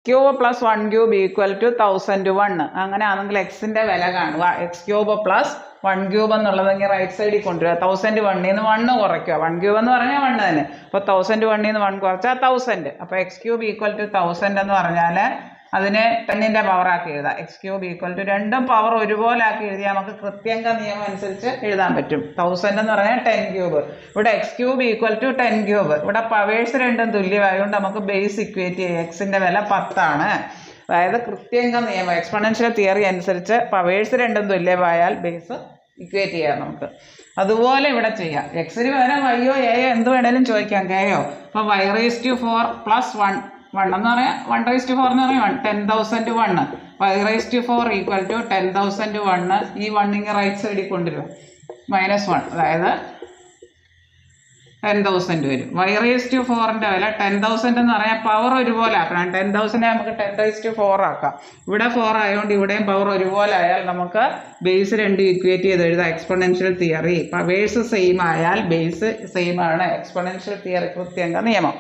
Cube plus 1 cube equal to 1001. അങ്ങനെയാണെങ്കിൽ എക്സിൻ്റെ വില കാണുക. എക്സ് ക്യൂബ് പ്ലസ് 1 ക്യൂബ് എന്നുള്ളതെങ്കിൽ റൈറ്റ് സൈഡിൽ കൊണ്ടുവരിക. 1001 നിന്ന് 1 കുറയ്ക്കുക. 1 ക്യൂബ് എന്ന് പറഞ്ഞാൽ 1 തന്നെ. അപ്പോൾ 1001 നിന്ന് 1 കുറച്ചാൽ 1000. അപ്പോൾ എക്സ് ക്യൂബ് ഈക്വൽ ടു 1000 എന്ന് പറഞ്ഞാൽ അതിനെ 10ന്റെ പവർ ആക്കി എഴുതാം. എക്സ് ക്യൂബ് ഈക്വൽ ടു രണ്ടും പവർ ഒരുപോലെ ആക്കി എഴുതിയാൽ നമുക്ക് കൃത്യങ്ക നിയമം അനുസരിച്ച് എഴുതാൻ പറ്റും. 1000 എന്ന് പറഞ്ഞാൽ 10 ക്യൂബ്. ഇവിടെ x cube equal to 10 cube. ഇവിടെ പവേഴ്സ് രണ്ടും തുല്യമായതുകൊണ്ട് നമുക്ക് ബേസ് ഇക്വേറ്റ് ചെയ്യാം. എക്സിന്റെ വില 10 ആണ്. അതായത് കൃത്യങ്ക നിയമം എക്സ്പൊണൻഷ്യൽ തിയറി അനുസരിച്ച് പവേഴ്സ് രണ്ടും തുല്യമായാൽ ബേസ് ഇക്വേറ്റ് ചെയ്യാം നമുക്ക്. അതുപോലെ ഇവിടെ ചെയ്യാം. എക്സിന് പകരം വൈയോ എയോ എന്ത് വേണേലും ചോദിക്കാം, കെയോ. അപ്പോൾ y⁴ പ്ലസ് 1 എന്ന് പറയാം. 1⁴ എന്ന് പറയാം 10,001. y⁴ equal to 10,001. ഈ 1 ഇങ്ങനെ റൈറ്റ് സൈഡിൽ കൊണ്ടുവരും. -1 അതായത് 10,000 വരും. y⁴ വില 10,000 എന്ന് പറയാൻ പവർ ഒരുപോലെ ആക്കണം. 10,000 നമുക്ക് 10⁴ ആക്കാം. ഇവിടെ 4 ആയതുകൊണ്ട് ഇവിടെയും പവർ ഒരുപോലെ ആയാൽ നമുക്ക് ബേസ് രണ്ട് ഇക്വേറ്റ് ചെയ്ത് എഴുതാം. എക്സ്പൊണൻഷ്യൽ തിയറി പവേഴ്സ് സെയിം ആയാൽ ബേസ് സെയിം ആണ്. എക്സ്പൊണൻഷ്യൽ തിയറി കൃത്യങ്ക നിയമം.